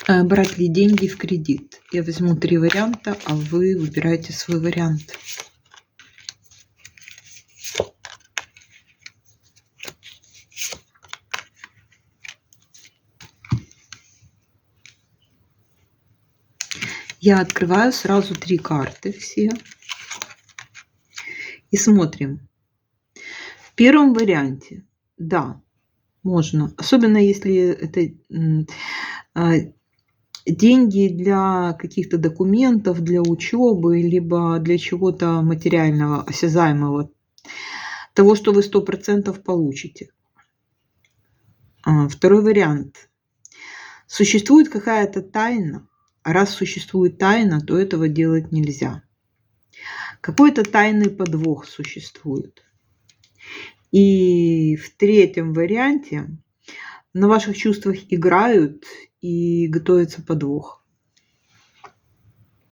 Брать ли деньги в кредит? Я возьму 3 варианта, а вы выбираете свой вариант. Я открываю сразу 3 карты все. И смотрим. В первом варианте, да, можно. Особенно если это деньги для каких-то документов, для учебы, либо для чего-то материального, осязаемого, того, что вы 100% получите. Второй вариант. Существует какая-то тайна, а раз существует тайна, то этого делать нельзя. Какой-то тайный подвох существует. И в третьем варианте на ваших чувствах играют и готовится подвох.